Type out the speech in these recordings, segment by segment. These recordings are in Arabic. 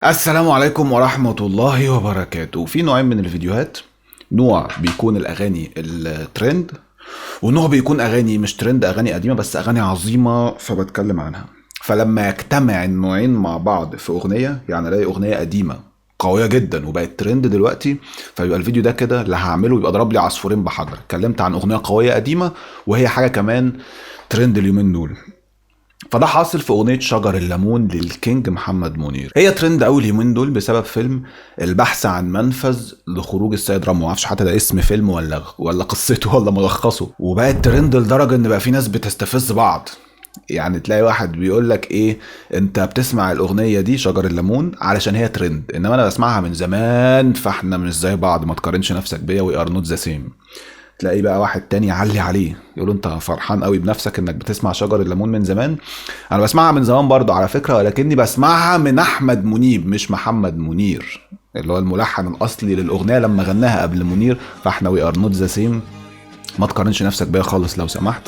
السلام عليكم ورحمة الله وبركاته. في نوعين من الفيديوهات، نوع بيكون الأغاني الترند، ونوع بيكون أغاني مش ترند، أغاني قديمة بس أغاني عظيمة فبتكلم عنها. فلما يجتمع النوعين مع بعض في أغنية، يعني ألاقي أغنية قديمة قوية جدا وبقت ترند دلوقتي، فيبقى الفيديو ده كده اللي هعمله يبقى ضرب لي عصفورين بحجر. اتكلمت عن أغنية قوية قديمة وهي حاجة كمان ترند اليومين دول. فده حاصل في اغنيه شجر الليمون للكينج محمد منير. هي ترند قوي اليومين دول بسبب فيلم البحث عن منفذ لخروج السيد رامبو. معرفش حتى ده اسم فيلم ولا قصته ولا ملخصه. وبقت ترند لدرجه ان بقى في ناس بتستفز بعض. يعني تلاقي واحد بيقول لك ايه، انت بتسمع الاغنيه دي شجر الليمون علشان هي ترند، انما انا بسمعها من زمان فاحنا مش زي بعض، ما تقارنش نفسك بيا، وي ار نوت ذا سيم. تلاقي بقى واحد تاني يعلي عليه يقول له انت فرحان قوي بنفسك انك بتسمع شجر الليمون من زمان. انا بسمعها من زمان برضو على فكرة، ولكني بسمعها من احمد منيب مش محمد منير اللي هو الملحن الاصلي للاغنية لما غناها قبل منير. فاحنا وي ار نوت ذا سيم، ما تقارنش نفسك بيا خالص لو سمحت.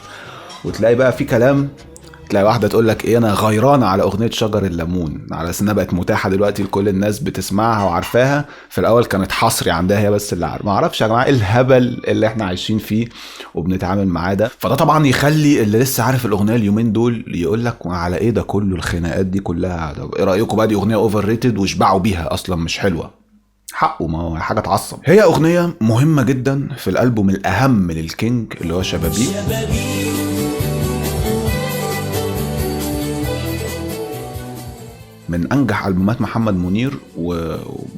وتلاقي بقى في كلام، تلاقي واحده تقول لك ايه، انا غيرانه على اغنيه شجر الليمون على اساس انها بقت متاحه دلوقتي لكل الناس بتسمعها وعارفاها. في الاول كانت حصري عندها هي بس اللي عارف. ما اعرفش يا جماعه ايه الهبل اللي احنا عايشين فيه وبنتعامل معاه ده. فده طبعا يخلي اللي لسه عارف الاغنيه اليومين دول يقول لك على ايه ده كله، الخناقات دي كلها، ايه رايكم بقى، دي اغنيه اوفر ريتد واشبعوا بيها اصلا مش حلوه. حقه، ما هو حاجه تعصب. هي اغنيه مهمه جدا في الالبوم الاهم للكينج اللي هو شبابيك. من انجح البومات محمد منير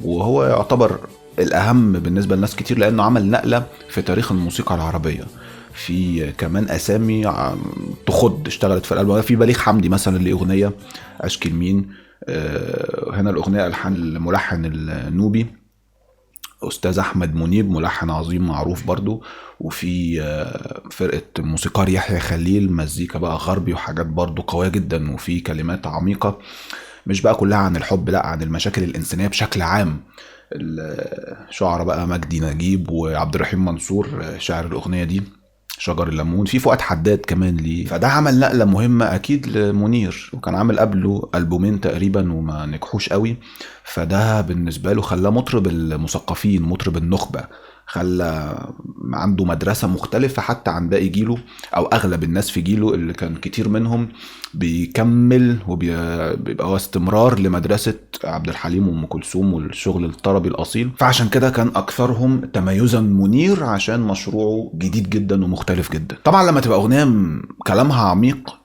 وهو يعتبر الاهم بالنسبه لناس كتير لانه عمل نقله في تاريخ الموسيقى العربيه. في كمان اسامي تخد اشتغلت في الالبوم ده. في بليغ حمدي مثلا ليه اغنيه اشكي لمين. هنا الاغنيه الحان الملحن النوبي استاذ احمد منيب، ملحن عظيم معروف برضو. وفي فرقه موسيقار يحيى خليل، مزيكا بقى غربي وحاجات برضو قويه جدا وفي كلمات عميقه، مش بقى كلها عن الحب، لا عن المشاكل الإنسانية بشكل عام. الشعراء بقى مجدي نجيب وعبد الرحيم منصور شاعر الأغنية دي شجر الليمون. في فؤاد حداد كمان ليه. فده عمل نقلة مهمة أكيد لمنير، وكان عامل قبله ألبومين تقريبا وما نجحوش قوي. فده بالنسبة له خلاه مطرب المثقفين، مطرب النخبة، خلى عنده مدرسة مختلفة حتى عن باقي جيله أو أغلب الناس في جيله اللي كان كتير منهم بيكمل وبيبقى هو استمرار لمدرسة عبد الحليم وأم كلثوم والشغل الطربي الأصيل. فعشان كده كان أكثرهم تميزا منير عشان مشروعه جديد جدا ومختلف جدا. طبعا لما تبقى أغنية كلامها عميق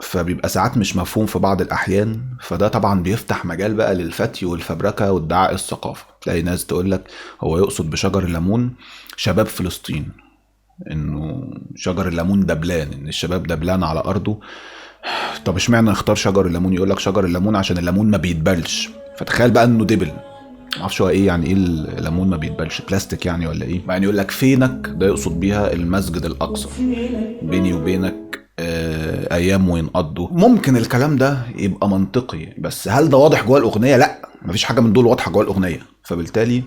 فبيبقى ساعات مش مفهوم في بعض الأحيان، فده طبعا بيفتح مجال بقى للفتي والفبركة وادعاء الثقافة. تلاقي ناس تقولك هو يقصد بشجر الليمون شباب فلسطين، انه شجر الليمون دبلان، ان الشباب دبلان على ارضه. طب اشمعنى اختار شجر الليمون؟ يقولك شجر الليمون عشان الليمون ما بيتبلش، فتخيل بقى انه دبل. معرفش هو ايه، يعني ايه الليمون ما بيتبلش، بلاستيك يعني ولا ايه؟ يعني يقول لك فينك، ده يقصد بيها المسجد الاقصى، بيني وبينك ايام وينقضوا. ممكن الكلام ده يبقى منطقي، بس هل ده واضح جوه الاغنيه؟ لا، مفيش حاجه من دول واضحه جوه الاغنيه. فبالتالي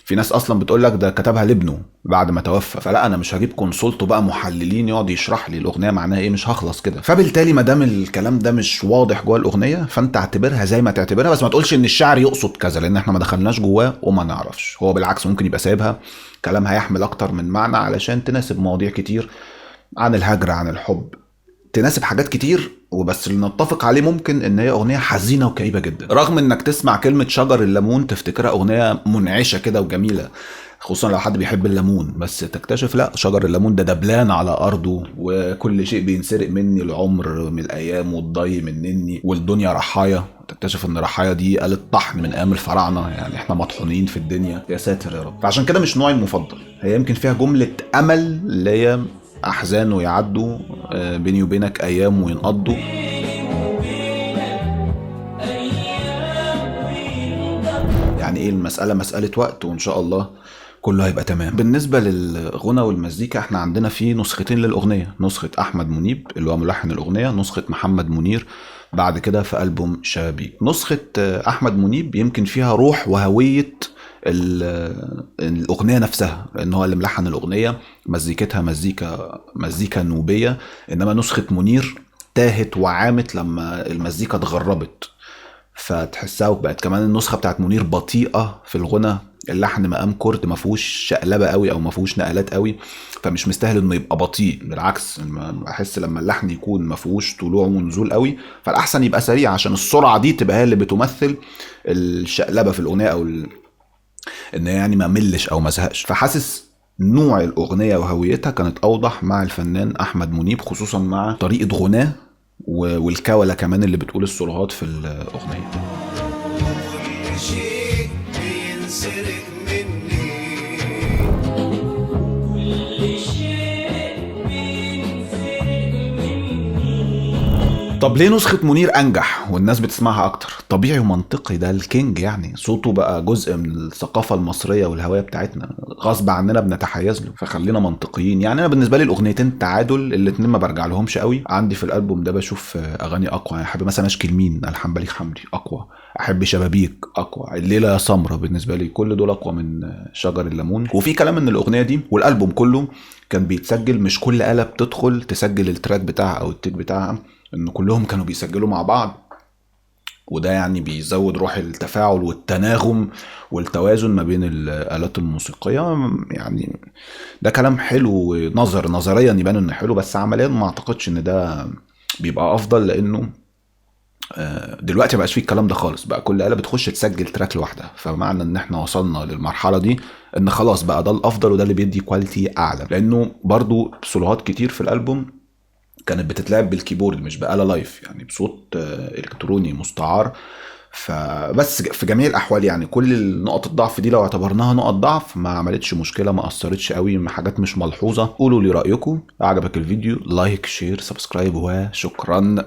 في ناس اصلا بتقول لك ده كتبها لابنه بعد ما توفى. فلا، انا مش هجيب كونسولته بقى محللين يقعد يشرح لي الاغنيه معناها ايه، مش هخلص كده. فبالتالي ما دام الكلام ده مش واضح جوه الاغنيه فانت اعتبرها زي ما تعتبرها، بس ما تقولش ان الشاعر يقصد كذا، لان احنا ما دخلناش جواه وما نعرفش. هو بالعكس ممكن يبقى سايبها كلام هيحمل اكتر من معنى علشان تناسب مواضيع كتير، عن الهجر، عن الحب، تناسب حاجات كتير. وبس اللي نتفق عليه ممكن ان هي اغنيه حزينه وكئيبه جدا، رغم انك تسمع كلمه شجر الليمون تفتكرها اغنيه منعشه كده وجميله، خصوصا لو حد بيحب الليمون. بس تكتشف لا، شجر الليمون ده دبلان على ارضه، وكل شيء بينسرق مني، العمر من الايام والضي منني، والدنيا رحايا. تكتشف ان رحايا دي آلة طحن من ايام الفراعنه، يعني احنا مطحونين في الدنيا، يا ساتر يا رب. فعشان كده مش نوعي المفضل. هي يمكن فيها جمله امل اللي هي احزان ويعدوا، بيني وبينك ايام وينقضوا. يعني ايه، المسألة مسألة وقت وان شاء الله كله هيبقى تمام. بالنسبة للغنى والمزيكا احنا عندنا في نسختين للأغنية، نسخة أحمد منيب اللي هو ملحن الأغنية، نسخة محمد منير بعد كده في ألبوم شبابيك. نسخة أحمد منيب يمكن فيها روح وهوية الأغنية نفسها، لأن هو اللي ملحن الأغنية، مزيكتها مزيكا نوبية. إنما نسخة منير تاهت وعامت لما المزيكا اتغربت، فتحسها. وبقت كمان النسخه بتاعت منير بطيئه في الغنى، اللحن مقام كورد ما فيهوش شقلبه قوي او ما فيهوش نقلات قوي، فمش مستاهل انه يبقى بطيء. بالعكس بحس لما اللحن يكون ما فيهوش طلوع ونزول قوي فالاحسن يبقى سريع، عشان السرعه دي تبقى هي اللي بتمثل الشقلبه في الاغنيه، او ان يعني ما ملش او ما زهقش. فحاسس نوع الاغنيه وهويتها كانت اوضح مع الفنان احمد منيب، خصوصا مع طريقه غناه والكوله كمان اللي بتقول الصراحات في الاغنيه. كل شيء بينسرق مني، كل شيء بينسرق مني. طب ليه نسخة منير أنجح والناس بتسمعها أكتر؟ طبيعي ومنطقي، ده الكينج يعني، صوته بقى جزء من الثقافة المصرية والهوية بتاعتنا، غصب عننا بنتحيز له، فخلينا منطقيين. يعني أنا بالنسبة لي الأغنيتين تعادل، الاتنين ما برجع لهمش قوي. عندي في الألبوم ده بشوف أغاني أقوى، يعني أحب مثلا أشكي مين ألحان بليغ حمدي أقوى، أحب شبابيك أقوى، الليلة يا سمرة، بالنسبة لي كل دول أقوى من شجر الليمون. وفي كلام إن الأغنية دي والألبوم كله كان بيتسجل، مش كل آلة بتدخل تسجل التراك بتاعها أو التيك بتاعها، ان كلهم كانوا بيسجلوا مع بعض، وده يعني بيزود روح التفاعل والتناغم والتوازن ما بين الآلات الموسيقية. يعني ده كلام حلو نظريا يبان انه حلو، بس عمليا ما اعتقدش ان ده بيبقى افضل، لانه دلوقتي مبقاش فيه الكلام ده خالص، بقى كل آلة بتخش تسجل تراك لوحدها. فمعنى ان احنا وصلنا للمرحلة دي ان خلاص بقى ده الافضل وده اللي بيدي كواليتي اعلى، لانه برضو سولوهات كتير في الالبوم كانت بتتلعب بالكيبورد مش بآلة لايف، يعني بصوت الكتروني مستعار. فبس في جميع الاحوال يعني كل نقط الضعف دي لو اعتبرناها نقط ضعف ما عملتش مشكله، ما اثرتش قوي، حاجات مش ملحوظه. قولوا لي رايكم، عجبك الفيديو لايك شير سبسكرايب وشكرا.